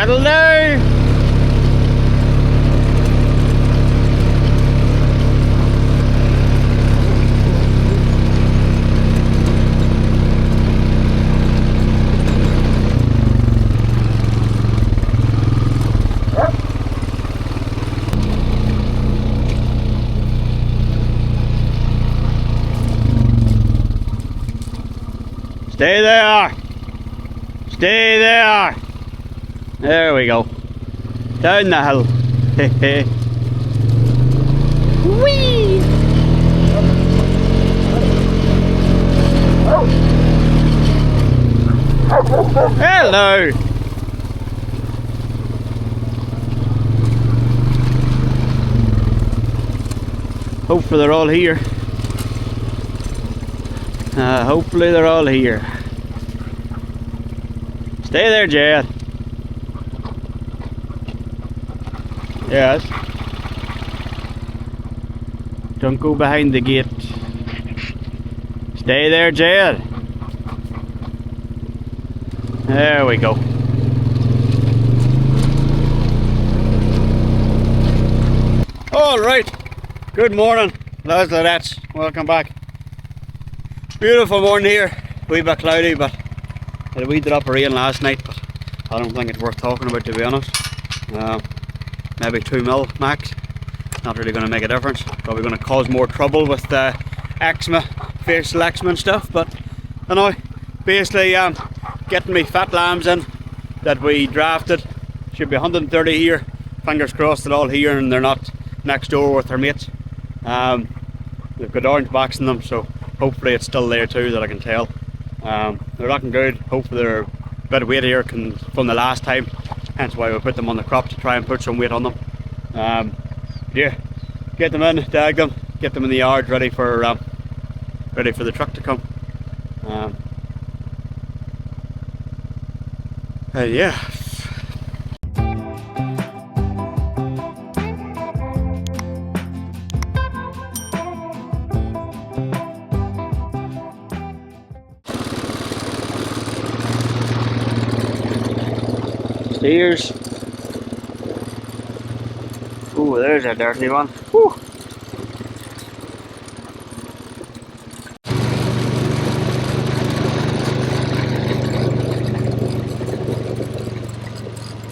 That'll do. Stay there! Stay there! There we go. Down the hill. Whee! Hello! Hopefully they're all here. Hopefully they're all here. Stay there, Jed. Yes. Don't go behind the gate. Stay there, Jed. There we go. Alright. Good morning, lads and ladettes. Welcome back. Beautiful morning here. A wee bit cloudy, but had a wee drop of rain last night, but I don't think it's worth talking about, to be honest. Maybe 2 mil max. Not really going to make a difference. Probably going to cause more trouble with eczema, facial eczema and stuff. But you know, basically getting me fat lambs in that we drafted. Should be 130 here. Fingers crossed they're all here and they're not next door with their mates. They've got orange backs in them, so hopefully it's still there too, that I can tell. They're looking good. Hopefully they're a bit of weight here from the last time, hence why we put them on the crop, to try and put some weight on them. Yeah, get them in, dag them, get them in the yard ready for the truck to come. Yeah. Steers. Ooh, there's a dirty one. Whew.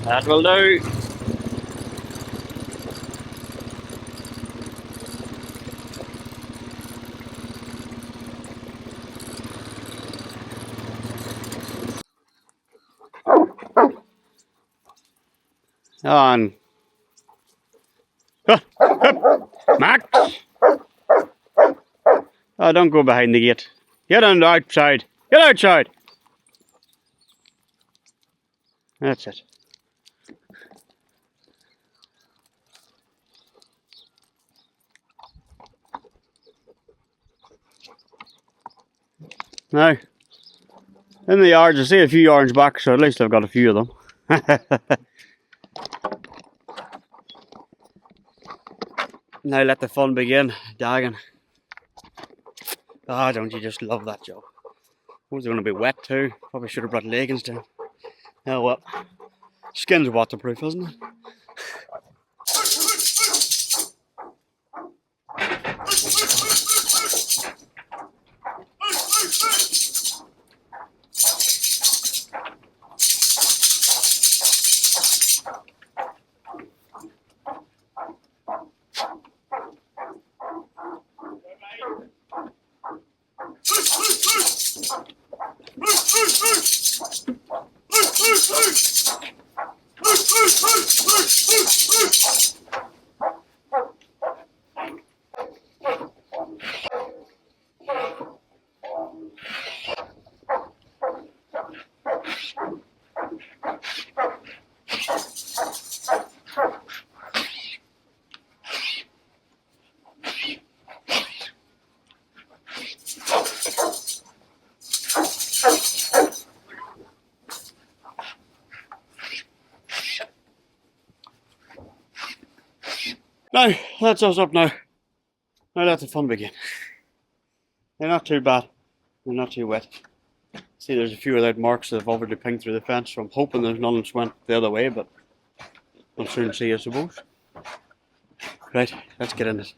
That will do. On. Max! Oh, don't go behind the gate. Get on the outside. Get outside! That's it. Now, in the yards I see a few orange backs, so at least I've got a few of them. Now let the fun begin, dagging. Ah, don't you just love that job? Was going to be wet too. Probably should have brought leggings down. Oh well. Skin's waterproof, isn't it? Now, that's us up now. Now let the fun begin. They're not too bad. They're not too wet. See, there's a few of that marks that have obviously pinged through the fence, so I'm hoping there's none that's went the other way, but we'll soon see, I suppose. Right, let's get in it.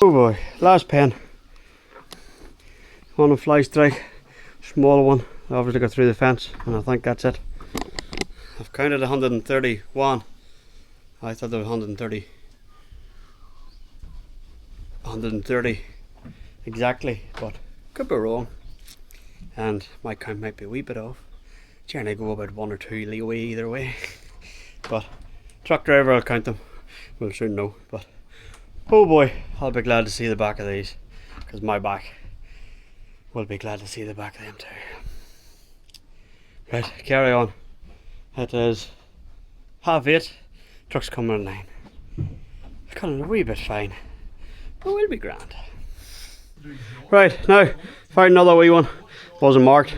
Oh boy, last pen. On a fly strike, small one. Obviously got through the fence, and I think that's it. I've counted 131. I thought there was 130. 130 exactly, but could be wrong. And my count might be a wee bit off. Generally go about 1 or 2 leeway either way. But truck driver will count them. We'll soon know. But oh boy, I'll be glad to see the back of these, because my back will be glad to see the back of them too. Right, carry on. It is 8:30. Truck's coming at 9. It's coming a wee bit fine, but we'll be grand. Right, now found another wee one. Wasn't marked.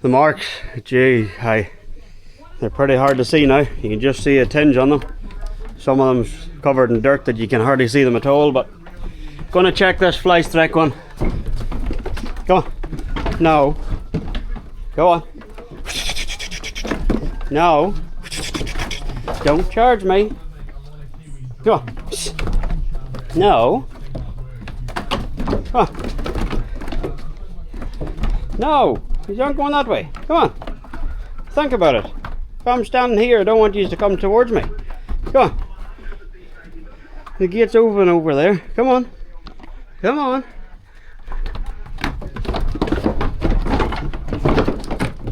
The marks, gee, they're pretty hard to see now. You can just see a tinge on them. Some of them's covered in dirt that you can hardly see them at all, but gonna check this fly strike one. Go on. No. Go on. No. Don't charge me. Go on. No. Come on. No. You aren't going that way. Come on. Think about it. If I'm standing here, I don't want you to come towards me. Come on. The gate's open over there. Come on. Come on.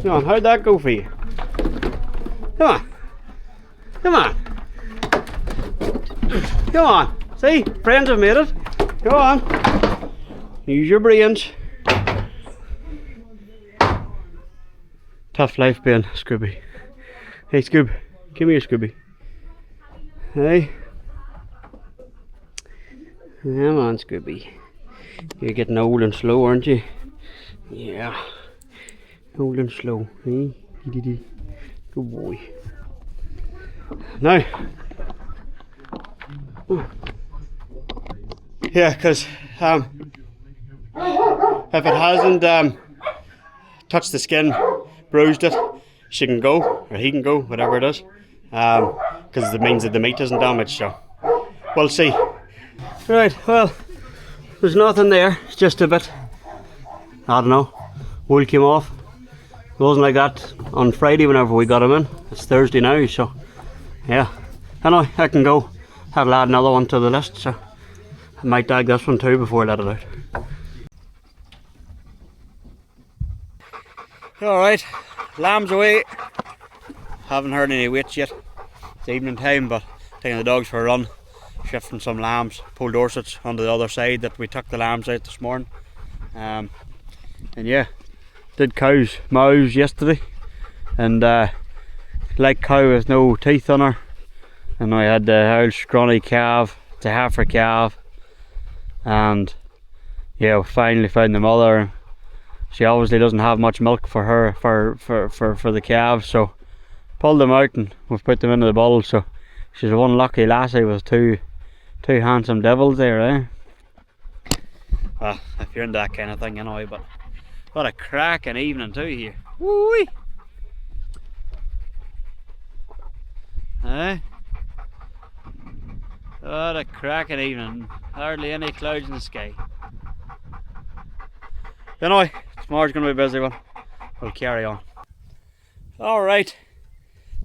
Come on. How'd that go for you? Come on. Come on. Come on. See? Friends have made it. Go on. Use your brains. Tough life being Scooby. Hey Scoob, come here Scooby. Hey. Come on Scooby. You're getting old and slow, aren't you? Yeah. Old and slow. Hey? Good boy. Now. Yeah, because if it hasn't touched the skin, bruised it, she can go, or he can go, whatever it is, because it means that the meat isn't damaged, so we'll see. Right, well, there's nothing there, it's just a bit, I don't know, wool came off. It wasn't like that on Friday whenever we got him in. It's Thursday now, so yeah. Anyway, I can go. I'll add another one to the list, so I might tag this one too before I let it out. Alright, lambs away. Haven't heard any weights yet. It's evening time, but taking the dogs for a run, shifting some lambs, pulled Dorsets onto the other side that we took the lambs out this morning. And yeah, did cows mows yesterday, and like cow with no teeth on her, and I had the old scrawny calf, it's a heifer calf, and yeah, we finally found the mother. She obviously doesn't have much milk for her for the calves, so pulled them out and we've put them into the bowl. So she's one lucky lassie with two handsome devils there, eh? Well, if you're into that kind of thing anyway, but what a cracking evening too here. Woo-wee! Eh? What a cracking evening. Hardly any clouds in the sky. Anyway, tomorrow's going to be a busy one. We'll carry on. Alright,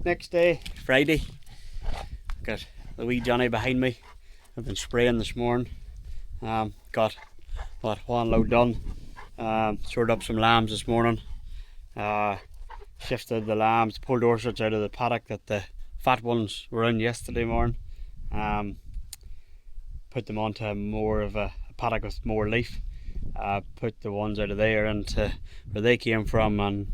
next day, Friday. Got the wee Johnny behind me. I've been spraying this morning. Got one load done. Sorted up some lambs this morning. Shifted the lambs, pulled Dorsets out of the paddock that the fat ones were in yesterday morning. Put them onto more of a paddock with more leaf. Put the ones out of there into where they came from and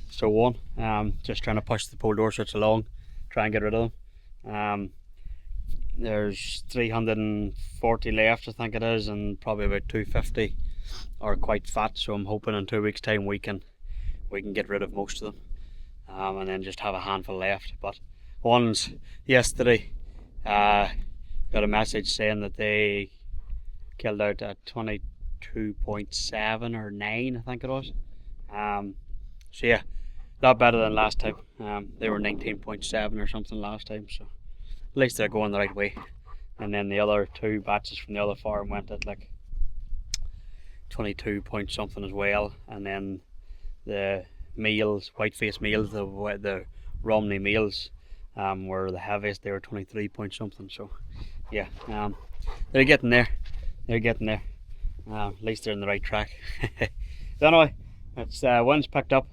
so on. Just trying to push the pulled Dorsets along, try and get rid of them. There's 340 left, I think it is, and probably about 250 are quite fat, so I'm hoping in 2 weeks time we can get rid of most of them, and then just have a handful left. But ones yesterday got a message saying that they killed out at 22.7 or 9, I think it was. So yeah, a lot better than last time. They were 19.7 or something last time, so at least they're going the right way. And then the other 2 batches from the other farm went at like 22 point something as well. And then the meals, white-faced meals, the Romney meals were the heaviest. They were 23 point something. So yeah, they're getting there. At least they're in the right track. So anyway, it's wind's picked up.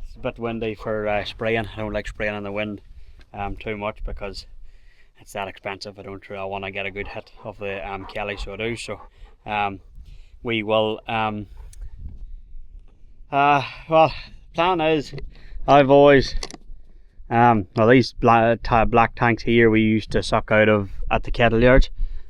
It's a bit windy for spraying. I don't like spraying in the wind too much because it's that expensive. I want to get a good hit of the Kelly, so I do. So we will. Well, plan is I've always these black tanks here we used to suck out of at the kettle yards.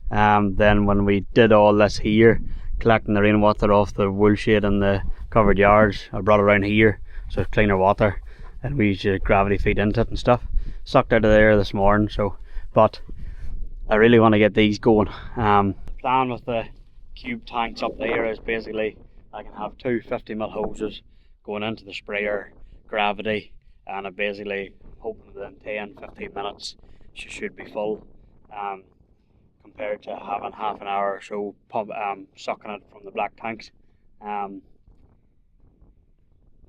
Then when we did all this here, collecting the rainwater off the wool shed and the covered yards, I brought it around here so it's cleaner water, and we used to gravity feed into it and stuff. Sucked out of there this morning, so. But I really want to get these going. The plan with the cube tanks up there is basically I can have 2 50mm hoses going into the sprayer, gravity, and I basically hoping within 10-15 minutes she should be full, compared to having half an hour or so sucking it from the black tanks.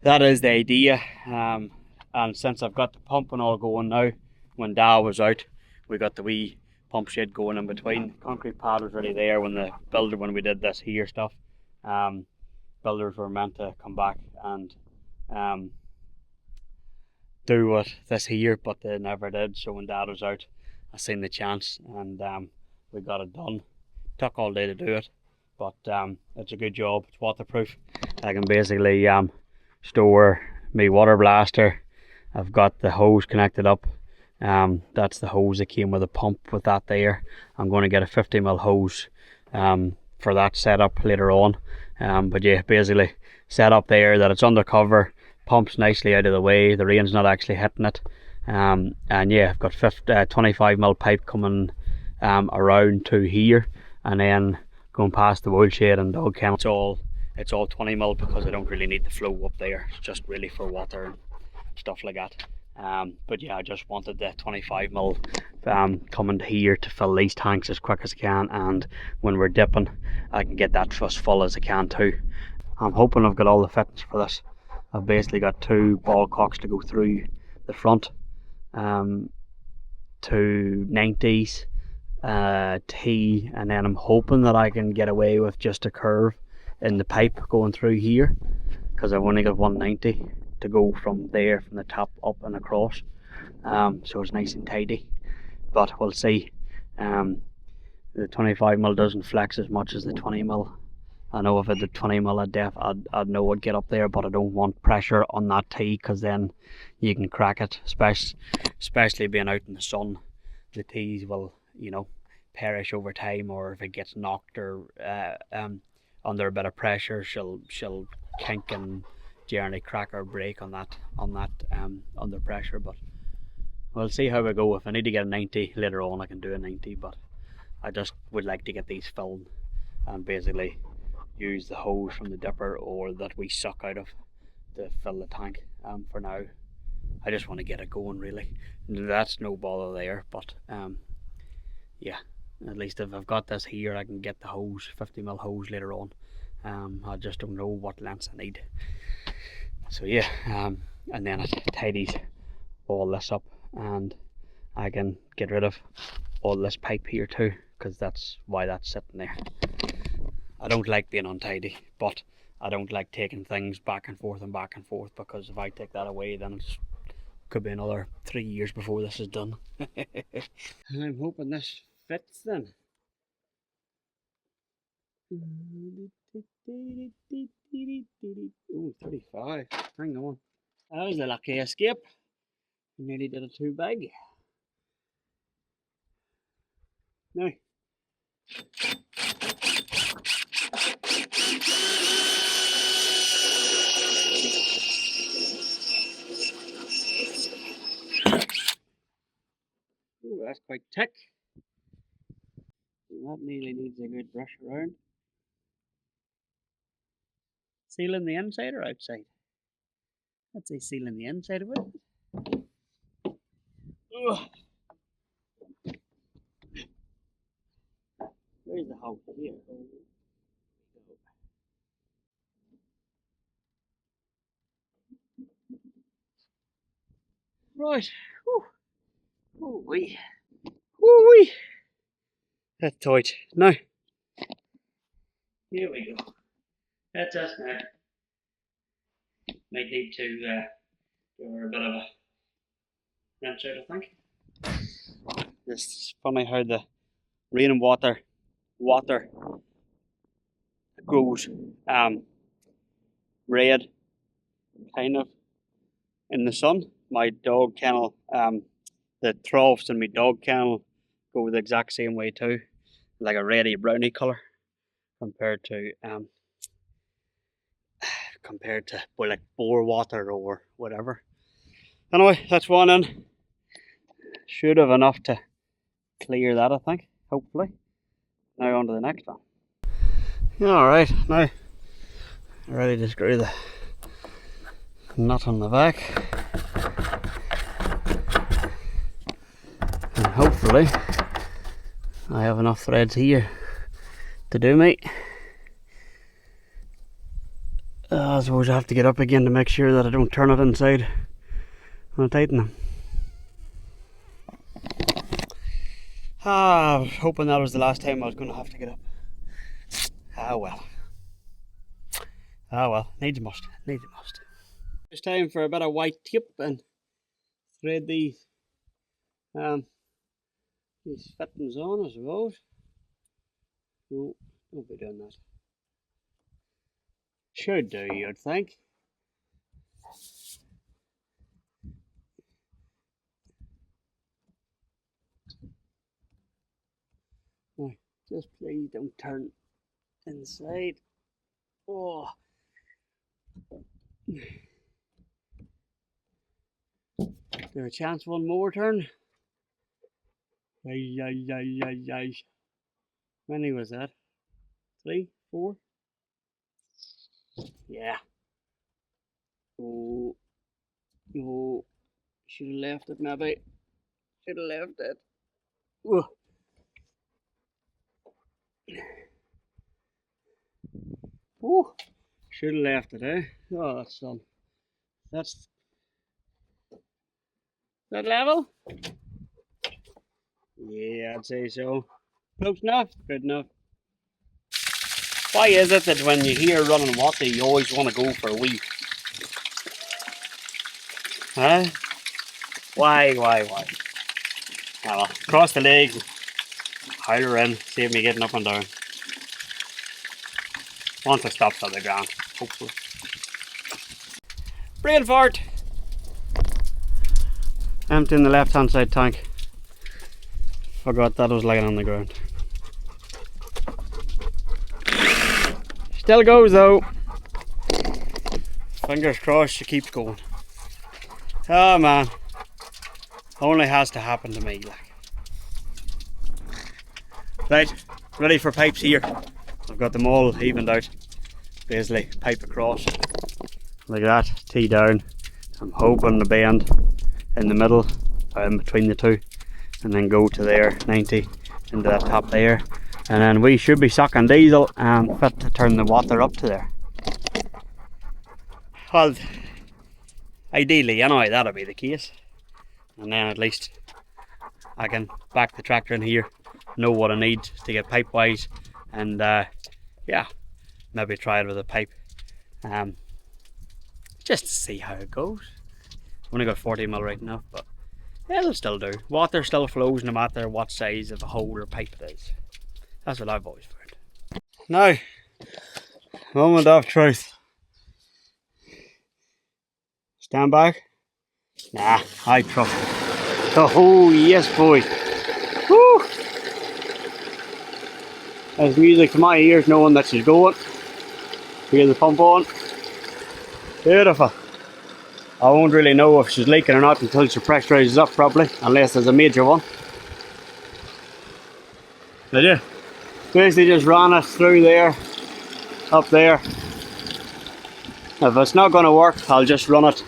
That is the idea, and since I've got the pump and all going now, when Dad was out, we got the wee pump shed going in between. Concrete pad was already there when we did this here stuff. Builders were meant to come back and do what this here, but they never did. So when Dad was out, I seen the chance and we got it done. Took all day to do it, but it's a good job. It's waterproof. I can basically store my water blaster. I've got the hose connected up. That's the hose that came with a pump with that there. I'm going to get a 50mm hose for that setup later on. But yeah, basically set up there that it's under cover, pumps nicely out of the way, the rain's not actually hitting it. And yeah, I've got 25mm pipe coming around to here, and then going past the wool shed and dog kennel. It's all 20mm because I don't really need the flow up there. It's just really for water and stuff like that. But yeah, I just wanted the 25mm coming here to fill these tanks as quick as I can, and when we're dipping I can get that as full as I can too. I'm hoping I've got all the fittings for this. I've basically got 2 ball cocks to go through the front, 2 90s, T, and then I'm hoping that I can get away with just a curve in the pipe going through here, because I've only got 190 to go from there, from the top up and across, so it's nice and tidy. But we'll see. The 25mm doesn't flex as much as the 20mm. I know if I did 20mm I'd know I'd get up there, but I don't want pressure on that T, because then you can crack it, especially being out in the sun. The T's will, you know, perish over time, or if it gets knocked or under a bit of pressure, she'll kink and generally crack or break on that under pressure. But we'll see how we go. If I need to get a 90 later on, I can do a 90, but I just would like to get these filled and basically use the hose from the dipper or that we suck out of to fill the tank. For now I just want to get it going really. That's no bother there, but yeah, at least if I've got this here I can get the hose, 50mm hose later on. I just don't know what lengths I need. So yeah, and then it tidies all this up, and I can get rid of all this pipe here too, because that's why that's sitting there. I don't like being untidy, but I don't like taking things back and forth, because if I take that away, then it could be another 3 years before this is done. I'm hoping this fits then. Oh, 35. Hang on. That was a lucky escape. I nearly did it too big. Now. Oh, that's quite thick. That nearly needs a good brush around. Sealing the inside or outside? I'd say sealing the inside of it. Ugh. Where's the hole here? Right. Oh wee. Oh wee. That's tight. Now. Here we go. That's us now. Might need to give her a bit of a rinse out, I think. It's funny how the rain and water grows red, kind of, in the sun. My dog kennel, the troughs in my dog kennel go the exact same way too, like a reddy browny colour, compared to well, like bore water or whatever. Anyway, that's one in. Should have enough to clear that, I think, hopefully. Now on to the next one. Alright, now ready to screw the nut on the back. And hopefully I have enough threads here to do me. I suppose I have to get up again to make sure that I don't turn it inside when I tighten them. I was hoping that was the last time I was going to have to get up. Ah well. Ah well, needs must, needs must. It's time for a bit of white tape and thread these fittings on, I suppose. No, don't be doing that. Should do, you'd think. Now, just please don't turn inside. Oh. There a chance one more turn? Ay. How many was that? 3, 4? Yeah. Oh, should have left it maybe. Should have left it. Whoa. Oh, should have left it, eh? Oh, that's done. That's that level? Yeah, I'd say so. Close enough? Good enough. Why is it that when you hear running water, you always want to go for a wee? Huh? Why? Oh well, cross the legs, hide her in, save me getting up and down. Once it stops on the ground, hopefully. Brain fart! Emptying the left hand side tank. Forgot that was lying on the ground. Still goes though. Fingers crossed she keeps going. Oh man. Only has to happen to me, like. Right, ready for pipes here. I've got them all evened out. Basically, pipe across. Like that, T down. I'm hoping to bend in the middle, between the two. And then go to there, 90, into that top there. And then we should be sucking diesel and fit to turn the water up to there. Well, ideally, anyway, that'll be the case. And then at least I can back the tractor in here, know what I need to get pipe wise, and yeah, maybe try it with a pipe, just to see how it goes. Only got 40mm right now, but it'll still do. Water still flows no matter what size of a hole or pipe it is. That's what I've always found. Now, moment of truth. Stand back. Nah, I trust it. Oh yes, boy. Woo! There's music to my ears knowing that she's going. Hear the pump on. Beautiful. I won't really know if she's leaking or not until she pressurizes up properly, unless there's a major one. But yeah, basically just ran it through there, up there. If it's not going to work, I'll just run it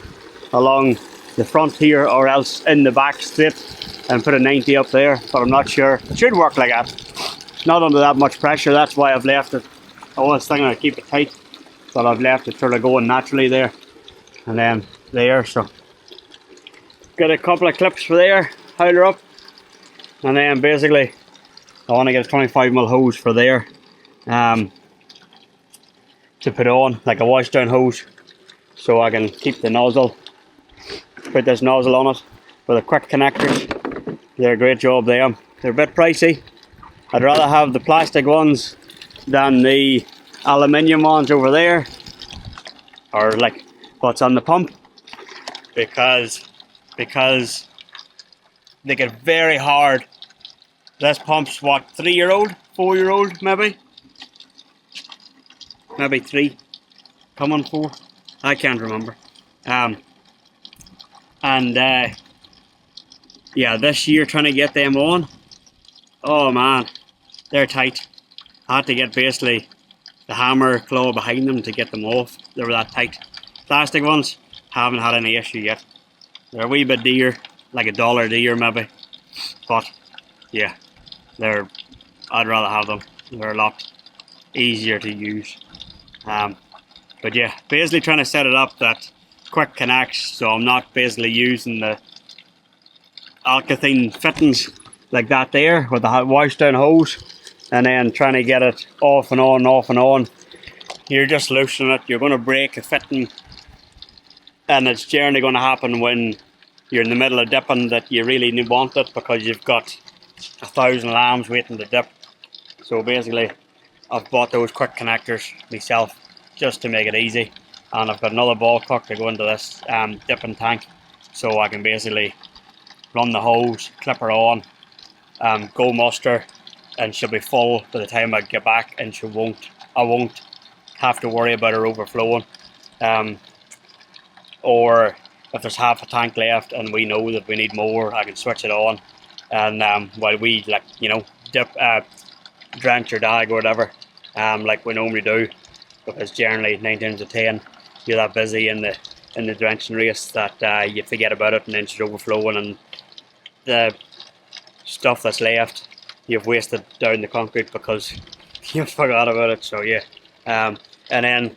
along the front here or else in the back straight and put a 90 up there, but I'm not sure. It should work like that. It's not under that much pressure, that's why I've left it. I was thinking I'd keep it tight, but I've left it sort of going naturally there. And then there, so get a couple of clips for there, hide her up, and then basically I want to get a 25mm hose for there to put on, like a wash down hose, so I can keep the nozzle, put this nozzle on it with the quick connectors. They're a great job there. They're a bit pricey. I'd rather have the plastic ones than the aluminium ones over there, or like what's on the pump, because they get very hard. This pump's what, 3-year-old, 4-year-old maybe 3, coming 4, I can't remember. Yeah, this year trying to get them on, oh man, they're tight. I had to get basically the hammer claw behind them to get them off. They were that tight. Plastic ones, haven't had any issue yet. They're a wee bit dear, like $1 dear maybe, but yeah, I'd rather have them. They're a lot easier to use. But yeah, basically trying to set it up that quick connects, so I'm not basically using the alkathene fittings like that there with the wash down hose, and then trying to get it off and on, off and on. You're just loosening it, you're going to break a fitting, and it's generally going to happen when you're in the middle of dipping that you really want it, because you've got 1,000 lambs waiting to dip. So basically I've bought those quick connectors myself just to make it easy, and I've got another ball cock to go into this dipping tank, so I can basically run the hose, clip her on, go muster, and she'll be full by the time I get back, and I won't have to worry about her overflowing. Or if there's half a tank left and we know that we need more, I can switch it on, and while we, like, you know, dip, drench or dag or whatever, like we normally do, because generally 9 times out of 10 you're that busy in the drenching race that you forget about it, and then she's overflowing, and the stuff that's left you've wasted down the concrete because you forgot about it. So yeah, and then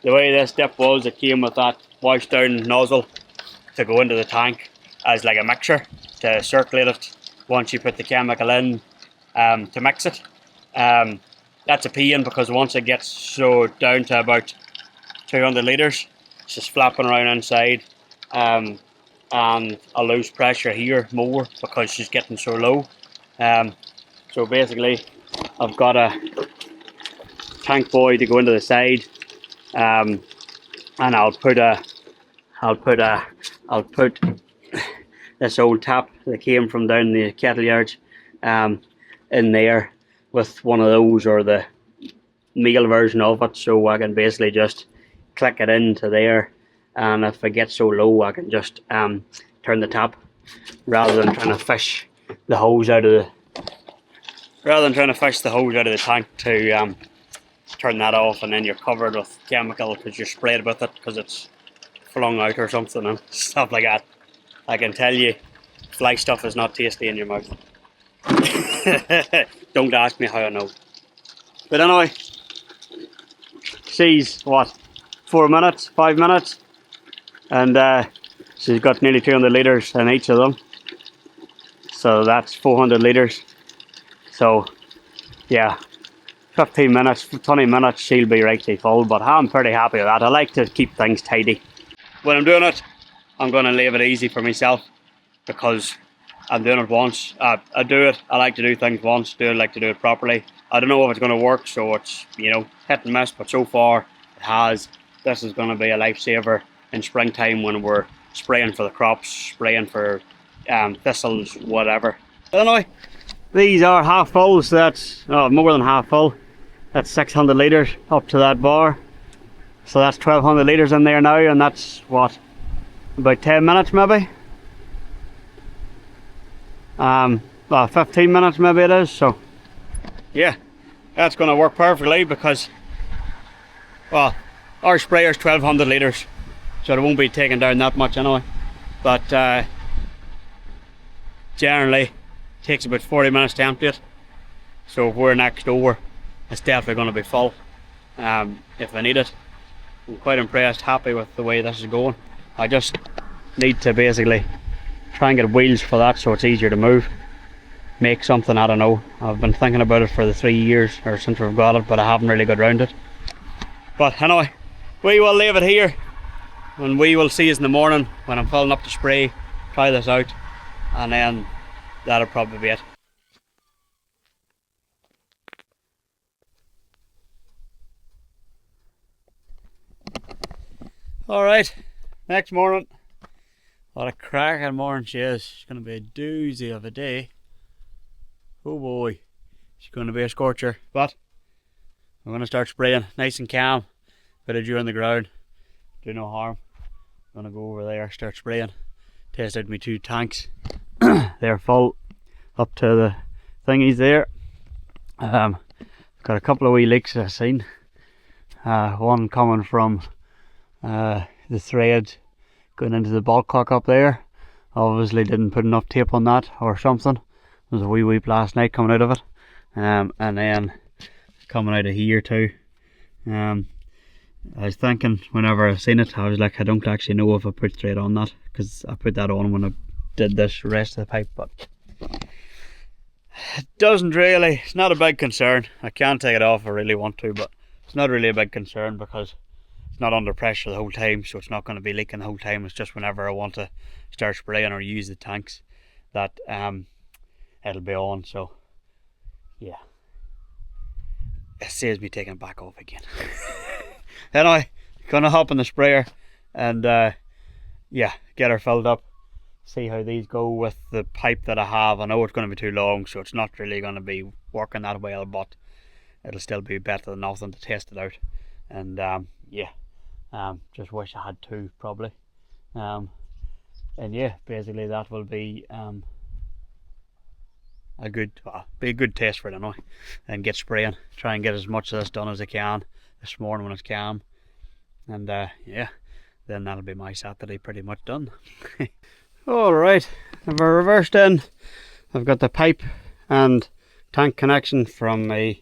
the way this dip was, it came with that wash down nozzle to go into the tank as like a mixture to circulate it once you put the chemical in to mix it. That's a pain, because once it gets so down to about 200 litres, it's just flapping around inside, and I lose pressure here more because she's getting so low. So basically I've got a tank boy to go into the side, and I'll put this old tap that came from down the kettle yards in there with one of those, or the meal version of it, so I can basically just click it into there, and if it gets so low I can just turn the tap, rather than trying to fish the hose out of the tank to turn that off, and then you're covered with chemical because you're sprayed with it because it's flung out or something and stuff like that. I can tell you, fly stuff is not tasty in your mouth. Don't ask me how I know. But anyway, she's what, 4 minutes, 5 minutes, and she's got nearly 200 litres in each of them. so that's 400 litres. So yeah, 15 minutes, 20 minutes she'll be rightly full, but I'm pretty happy with that. I like to keep things tidy. When I'm doing it, I'm going to leave it easy for myself, because I'm doing it once. I like to do things once, like to do it properly. I don't know if it's going to work, so it's, you know, hit and miss, but so far it has. This is going to be a lifesaver in springtime when we're spraying for the crops, spraying for thistles, whatever. Anyway, these are half full, so that's more than half full. That's 600 litres up to that bar. So that's 1200 litres in there now, and that's what, about 10 minutes maybe? Well, 15 minutes maybe it is, so yeah, that's going to work perfectly, because, well, our sprayer's 1200 litres, so it won't be taking down that much anyway. But generally it takes about 40 minutes to empty it, so if we're next door, it's definitely going to be full if I need it. I'm quite impressed, happy with the way this is going. I just need to basically try and get wheels for that so it's easier to move. Make something, I don't know. I've been thinking about it for the 3 years or since we've got it, but I haven't really got around it. But anyway, we will leave it here, and we will see us in the morning when I'm filling up the spray, try this out, and then that'll probably be it. Alright, next morning. What a cracking morning she is. It's going to be a doozy of a day. Oh boy, it's going to be a scorcher. But I'm going to start spraying nice and calm. Bit of dew on the ground, do no harm. I'm going to go over there, start spraying. Test out my 2 tanks. They're full up to the thingies there. Got a couple of wee leaks I've seen. One coming from the thread going into the bulk cock up there. Obviously didn't put enough tape on that or something. There was a wee weep last night coming out of it. And then coming out of here too. I was thinking whenever I seen it, I was like, I don't actually know if I put thread on that, because I put that on when I did this rest of the pipe, but it doesn't really, it's not a big concern. I can take it off if I really want to, but it's not really a big concern because it's not under pressure the whole time, so it's not going to be leaking the whole time. It's just whenever I want to start spraying or use the tanks that it'll be on. So yeah, it saves me taking it back off again. Anyway, gonna hop in the sprayer and yeah, get her filled up, see how these go with the pipe that I have. I know it's going to be too long, so it's not really going to be working that well, but it'll still be better than nothing to test it out. And yeah, just wish I had 2 probably. And yeah, basically that will be a good test for it anyway, and get spraying, try and get as much of this done as I can this morning when it's calm. And yeah, then that'll be my Saturday pretty much done. Alright, I've reversed in. I've got the pipe and tank connection from my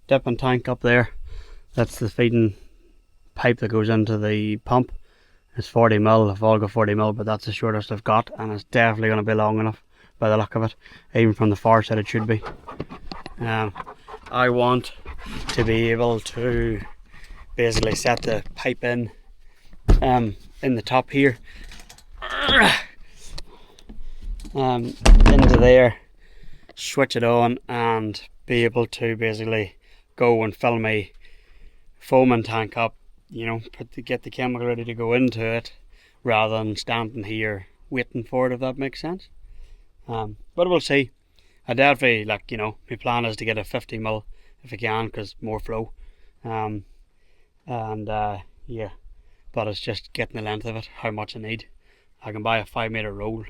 dipping tank up there. That's the feeding pipe that goes into the pump. It's 40mm, I've all got 40mm, but that's the shortest I've got, and it's definitely going to be long enough by the look of it. Even from the far side it should be. I want to be able to basically set the pipe in the top here, into there, switch it on, and be able to basically go and fill my foaming tank up, you know, get the chemical ready to go into it, rather than standing here waiting for it, if that makes sense. But we'll see. I definitely, like, you know, my plan is to get a 50mm if I can, because more flow. Yeah, but it's just getting the length of it, how much I need. I can buy a 5 metre roll.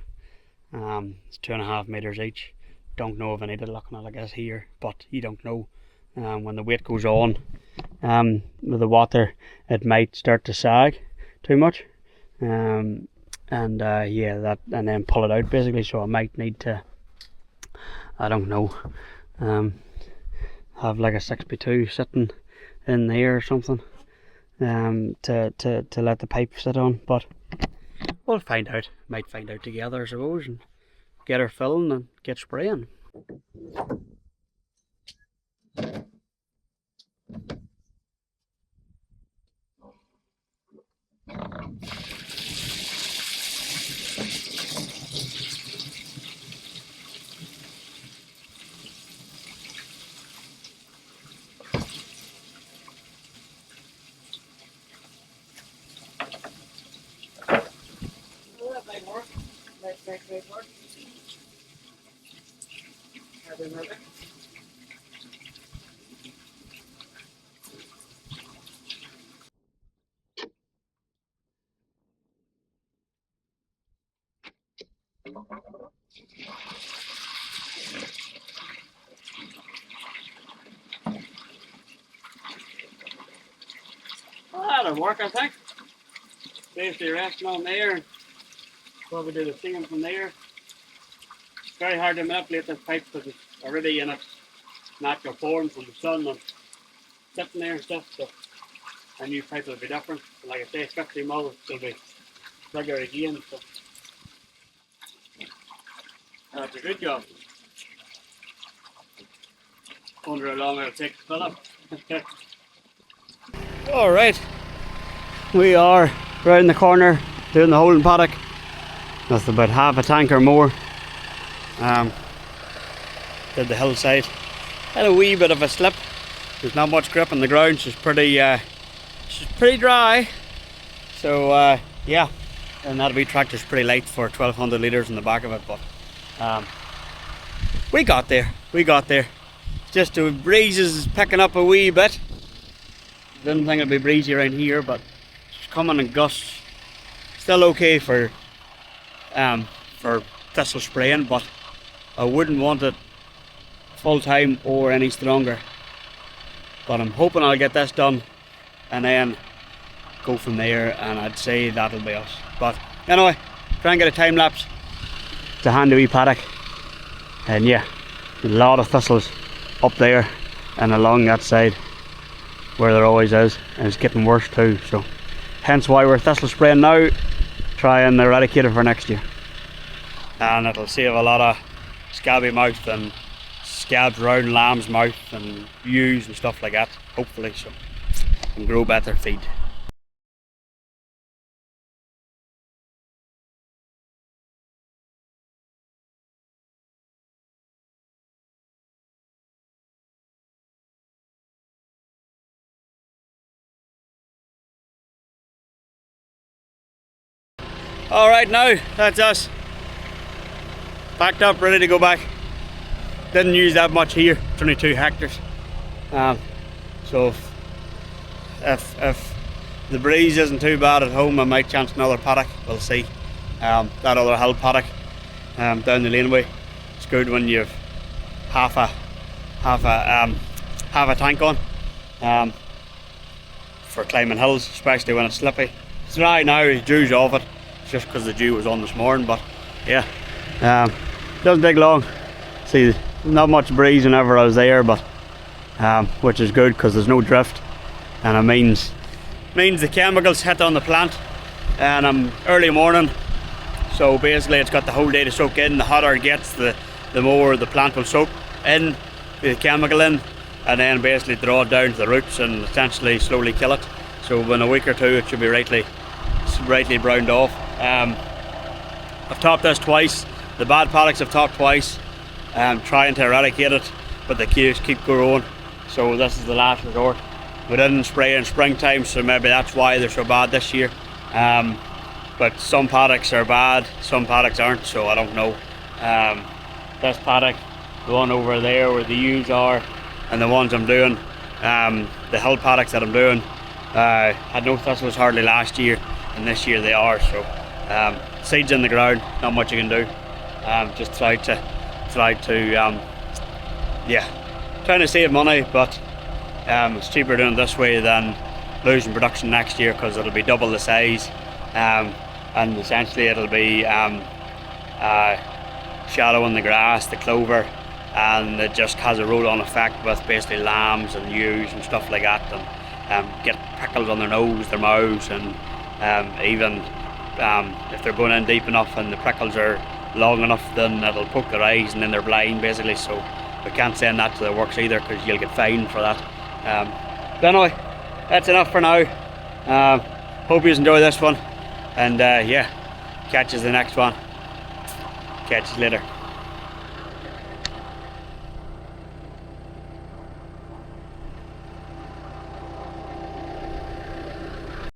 It's 2.5 meters each. Don't know if I need it, looking at it, I guess, here, but you don't know. When the weight goes on with the water, it might start to sag too much. Yeah, that, and then pull it out basically. So I might need to, I don't know, have like a 6x2 sitting in there or something, to let the pipe sit on. But we'll find out. Might find out together, I suppose, and get her filling and get spraying. That'll work, I think. Basically resting on there and probably do the same from there. It's very hard to manipulate this pipe because it's already in its natural form from the sun and sitting there and stuff, so a new pipe will be different. But like I say, 50 mil will be bigger again, so that's a good job. Wonder how long it'll take to fill up. Alright, we are round the corner doing the holding paddock. That's about half a tank or more. Did the hillside. Had a wee bit of a slip. There's not much grip on the ground. She's pretty dry. So yeah, and that wee tractor's pretty light for 1200 litres in the back of it. But we got there. Just the breeze is picking up a wee bit. Didn't think it'd be breezy around here, but it's coming in gusts. Still okay for thistle spraying, but I wouldn't want it full time or any stronger. But I'm hoping I'll get this done and then go from there, and I'd say that'll be us. But anyway, try and get a time lapse to hand a wee paddock, and yeah, a lot of thistles up there and along that side where there always is, and it's getting worse too, so hence why we're thistle spraying now, try and eradicate it for next year. And it'll save a lot of scabby mouth and scabs around lamb's mouth and ewes and stuff like that, hopefully, so and grow better feed. Alright, now that's us packed up, ready to go back. Didn't use that much here, it's only 2 hectares. So if the breeze isn't too bad at home, I might chance another paddock, we'll see. That other hill paddock down the laneway, it's good when you've half a tank on for climbing hills, especially when it's slippy. It's dry now, the dew's off it. Just because the dew was on this morning, but yeah, doesn't take long. See, not much breeze whenever I was there, but which is good because there's no drift, and it means the chemicals hit on the plant. And I'm early morning, so basically it's got the whole day to soak in. The hotter it gets, the more the plant will soak in the chemical in, and then basically draw it down to the roots and essentially slowly kill it. So in a week or two it should be rightly browned off. I've topped this twice. The bad paddocks I've topped twice, trying to eradicate it, but the keys keep growing. So this is the last resort. We didn't spray in springtime, so maybe that's why they're so bad this year. But some paddocks are bad, some paddocks aren't, so I don't know. This paddock, the one over there where the ewes are, and the ones I'm doing, the hill paddocks that I'm doing, had no thistles hardly last year, and this year they are. So seeds in the ground, not much you can do. Just trying to save money, but it's cheaper doing it this way than losing production next year, because it'll be double the size, and essentially it'll be shadowing the grass, the clover, and it just has a roll-on effect with basically lambs and ewes and stuff like that, and get prickles on their nose, their mouths, and even if they're going in deep enough and the prickles are long enough, then it'll poke their eyes and then they're blind basically. So we can't send that to the works either, because you'll get fined for that. But anyway, that's enough for now. Hope you enjoy this one, and yeah, catch us the next one. Catch you later.